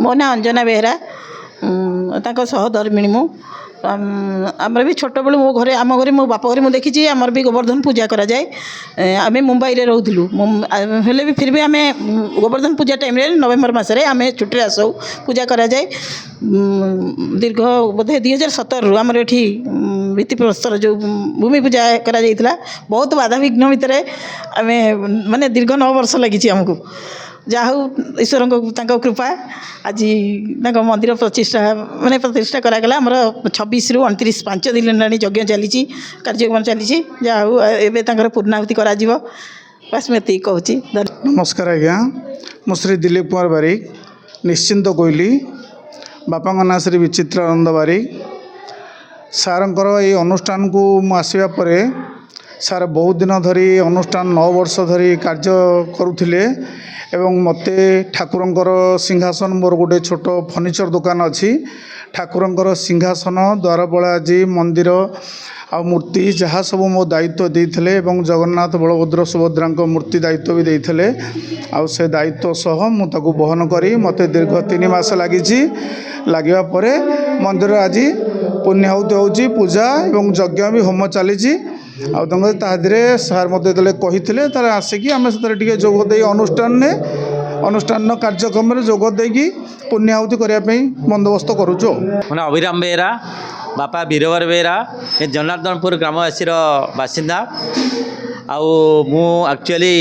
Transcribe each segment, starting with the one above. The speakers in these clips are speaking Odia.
ମୋ ନାଁ ଅଞ୍ଜନା ବେହେରା ତାଙ୍କ ସହଧର୍ମିଣୀ ମୁଁ ଆମର ବି ଛୋଟବେଳୁ ମୋ ଘରେ ଆମ ଘରେ ମୋ ବାପ ଘରେ ମୁଁ ଦେଖିଛି ଆମର ବି ଗୋବର୍ଦ୍ଧନ ପୂଜା କରାଯାଏ। ଆମେ ମୁମ୍ବାଇରେ ରହୁଥିଲୁ ହେଲେ ବି ଫିର୍ ବି ଆମେ ଗୋବର୍ଦ୍ଧନ ପୂଜା ଟାଇମ୍ରେ ନଭେମ୍ବର ମାସରେ ଆମେ ଛୁଟିରେ ଆସୁ ପୂଜା କରାଯାଏ। ଦୀର୍ଘ ବୋଧେ 2017ରୁ ଆମର ଏଠି ଭିତ୍ତିପ୍ରସ୍ତର ଯେଉଁ ଭୂମି ପୂଜା କରାଯାଇଥିଲା ବହୁତ ବାଧାବିଘ୍ନ ଭିତରେ ଆମେ ମାନେ ଦୀର୍ଘ 9 ବର୍ଷ ଲାଗିଛି ଆମକୁ। ଯାହା ହଉ ଈଶ୍ୱରଙ୍କ ତାଙ୍କ କୃପା ଆଜି ତାଙ୍କ ମନ୍ଦିର ପ୍ରତିଷ୍ଠା କରାଗଲା। ଆମର 26ରୁ 29 5 ଦିନ ହେଲାଣି ଯଜ୍ଞ ଚାଲିଛି, କାର୍ଯ୍ୟକ୍ରମ ଚାଲିଛି। ଯାହା ହଉ ଏବେ ତାଙ୍କର ପୂର୍ଣ୍ଣାହୁତି କରାଯିବ। ବାସ୍ ମୁଁ ଏତିକି କହୁଛି। ନମସ୍କାର ଆଜ୍ଞା, ମୁଁ ଶ୍ରୀ ଦିଲ୍ଲୀପ କୁମାର ବାରିକ, ନିଶ୍ଚିନ୍ତ କୋଇଲି। ବାପାଙ୍କ ନାଁ ଶ୍ରୀ ବିଚିତ୍ର ଆନନ୍ଦ ବାରିକ। ସାର୍ଙ୍କର ଏଇ ଅନୁଷ୍ଠାନକୁ ମୁଁ ଆସିବା ପରେ ସାର୍ ବହୁତ ଦିନ ଧରି ଅନୁଷ୍ଠାନ 9 ବର୍ଷ ଧରି କାର୍ଯ୍ୟ କରୁଥିଲେ ଏବଂ ମୋତେ ଠାକୁରଙ୍କର ସିଂହାସନ, ମୋର ଗୋଟେ ଛୋଟ ଫର୍ଣ୍ଣିଚର ଦୋକାନ ଅଛି, ଠାକୁରଙ୍କର ସିଂହାସନ, ଦ୍ୱାରପଳାଜି, ମନ୍ଦିର ଆଉ ମୂର୍ତ୍ତି ଯାହା ସବୁ ମୋ ଦାୟିତ୍ୱ ଦେଇଥିଲେ ଏବଂ ଜଗନ୍ନାଥ, ବଳଭଦ୍ର, ସୁଭଦ୍ରାଙ୍କ ମୂର୍ତ୍ତି ଦାୟିତ୍ୱ ବି ଦେଇଥିଲେ। ଆଉ ସେ ଦାୟିତ୍ୱ ସହ ମୁଁ ତାକୁ ବହନ କରି ମୋତେ ଦୀର୍ଘ 3 ମାସ ଲାଗିଛି। ଲାଗିବା ପରେ ମନ୍ଦିରରେ ଆଜି ପୂର୍ଣ୍ଣାହୁତି ହେଉଛି, ପୂଜା ଏବଂ ଯଜ୍ଞ ବି ହୋମ ଚାଲିଛି। ଆଉ ତାଙ୍କ ତା ଦେହରେ ସାର୍ ମୋତେ ଯେତେବେଳେ କହିଥିଲେ ତାହେଲେ ଆସିକି ଆମେ ସେଥିରେ ଟିକେ ଯୋଗ ଦେଇ ଅନୁଷ୍ଠାନର କାର୍ଯ୍ୟକ୍ରମରେ ଯୋଗ ଦେଇକି ପୂର୍ଣ୍ଣାହୁତି କରିବା ପାଇଁ ବନ୍ଦୋବସ୍ତ କରୁଛୁ। ମାନେ ଅଭିରାମ ବେହେରା, ବାପା ବୀରବର ବେହେରା, ଏ ଜନାର୍ଦ୍ଦନପୁର ଗ୍ରାମବାସୀର ବାସିନ୍ଦା। ଆଉ ମୁଁ ଆକ୍ଚୁଆଲି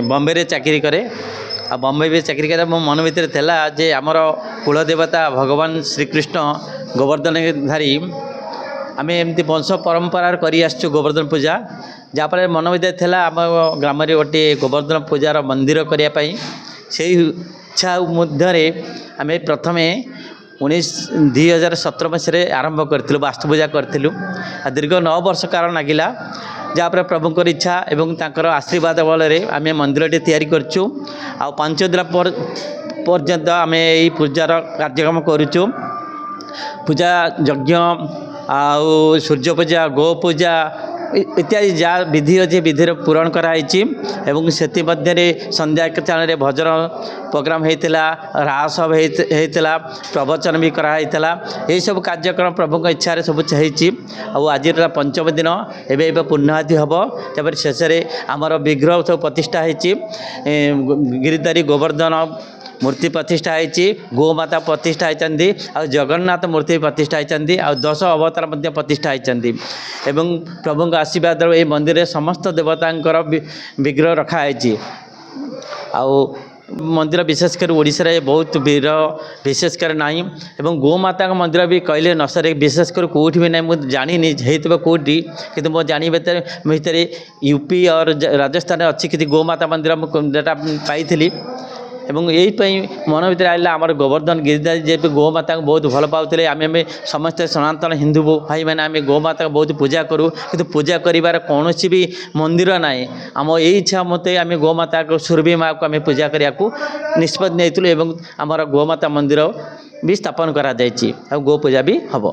ବମ୍ବେରେ ଚାକିରି କରେ। ଆଉ ବମ୍ବେରେ ଚାକିରି କରେ ମୋ ମନ ଭିତରେ ଥିଲା ଯେ ଆମର କୁଳଦେବତା ଭଗବାନ ଶ୍ରୀକୃଷ୍ଣ ଗୋବର୍ଦ୍ଧନଧାରୀ, ଆମେ ଏମିତି ବଂଶ ପରମ୍ପରାରେ କରି ଆସିଛୁ ଗୋବର୍ଦ୍ଧନ ପୂଜା। ଯାହାଫଳରେ ମନ ଭିତରେ ଥିଲା ଆମ ଗ୍ରାମରେ ଗୋଟିଏ ଗୋବର୍ଦ୍ଧନ ପୂଜାର ମନ୍ଦିର କରିବା ପାଇଁ। ସେହି ଇଚ୍ଛା ମଧ୍ୟରେ ଆମେ ପ୍ରଥମେ 2017 ମସିହାରେ ଆରମ୍ଭ କରିଥିଲୁ, ବାସ୍ତୁ ପୂଜା କରିଥିଲୁ। ଆଉ ଦୀର୍ଘ 9 ବର୍ଷ କାଳ ଲାଗିଲା। ଯାହାପରେ ପ୍ରଭୁଙ୍କର ଇଚ୍ଛା ଏବଂ ତାଙ୍କର ଆଶୀର୍ବାଦ ବଳରେ ଆମେ ମନ୍ଦିରଟି ତିଆରି କରିଛୁ। ଆଉ 5 ଦିନ ପର୍ଯ୍ୟନ୍ତ ଆମେ ଏହି ପୂଜାର କାର୍ଯ୍ୟକ୍ରମ କରୁଛୁ। ପୂଜା, ଯଜ୍ଞ, ଆଉ ସୂର୍ଯ୍ୟ ପୂଜା, ଗୋ ପୂଜା ଇତ୍ୟାଦି ଯାହା ବିଧି ଅଛି ବିଧିର ପୂରଣ କରାଯାଇଛି। ଏବଂ ସେଥିମଧ୍ୟରେ ସନ୍ଧ୍ୟା କାଳରେ ଭଜନ ପ୍ରୋଗ୍ରାମ ହେଇଥିଲା, ରାସ ହେଇଥିଲା, ପ୍ରବଚନ ବି କରାହେଇଥିଲା। ଏହିସବୁ କାର୍ଯ୍ୟକ୍ରମ ପ୍ରଭୁଙ୍କ ଇଚ୍ଛାରେ ସବୁ ହେଇଛି। ଆଉ ଆଜିର 5ମ ଦିନ, ଏବେ ପୂର୍ଣ୍ଣାହୁତି ହେବ। ତାପରେ ଶେଷରେ ଆମର ବିଗ୍ରହ ସବୁ ପ୍ରତିଷ୍ଠା ହେଇଛି। ଗିରିଧାରୀ ଗୋବର୍ଦ୍ଧନ ମୂର୍ତ୍ତି ପ୍ରତିଷ୍ଠା ହେଇଛି, ଗୋମାତା ପ୍ରତିଷ୍ଠା ହେଇଛନ୍ତି, ଆଉ ଜଗନ୍ନାଥ ମୂର୍ତ୍ତି ପ୍ରତିଷ୍ଠା ହେଇଛନ୍ତି, ଆଉ 10 ଅବତାର ମଧ୍ୟ ପ୍ରତିଷ୍ଠା ହେଇଛନ୍ତି। ଏବଂ ପ୍ରଭୁଙ୍କ ଆଶୀର୍ବାଦରୁ ଏହି ମନ୍ଦିରରେ ସମସ୍ତ ଦେବତାଙ୍କର ବିଗ୍ରହ ରଖାହେଇଛି। ଆଉ ମନ୍ଦିର ବିଶେଷ କରି ଓଡ଼ିଶାରେ ବହୁତ ବିଶେଷ କରି ନାହିଁ। ଏବଂ ଗୋମାତାଙ୍କ ମନ୍ଦିର ବି କହିଲେ ନ ସରେ, ବିଶେଷ କରି କେଉଁଠି ବି ନାହିଁ। ମୁଁ ଜାଣିନି ହେଇଥିବ କେଉଁଠି, କିନ୍ତୁ ମୋ ଜାଣିବା ଭିତରେ ୟୁପି और ରାଜସ୍ଥାନରେ ଅଛି କିଛି ଗୋମାତା ମନ୍ଦିର, ମୁଁ ଡାଟା ପାଇଥିଲି। ଏବଂ ଏଇପାଇଁ ମନ ଭିତରେ ଆସିଲା ଆମର ଗୋବର୍ଦ୍ଧନ ଗିରିଧାରୀ ଯେହେତୁ ଗୋମାତାଙ୍କୁ ବହୁତ ଭଲ ପାଉଥିଲେ। ଆମେ ସମସ୍ତେ ସନାତନ ହିନ୍ଦୁ ଭାଇମାନେ ଆମେ ଗୋମାତାକୁ ବହୁତ ପୂଜା କରୁ, କିନ୍ତୁ ପୂଜା କରିବାର କୌଣସି ବି ମନ୍ଦିର ନାହିଁ। ଆମ ଏଇ ଇଚ୍ଛା ମତେ ଆମେ ଗୋମାତାକୁ, ସୁରଭି ମାଆକୁ ଆମେ ପୂଜା କରିବାକୁ ନିଷ୍ପତ୍ତି ନେଇଥିଲୁ। ଏବଂ ଆମର ଗୋମାତା ମନ୍ଦିର ବି ସ୍ଥାପନ କରାଯାଇଛି, ଆଉ ଗୋ ପୂଜା ବି ହେବ।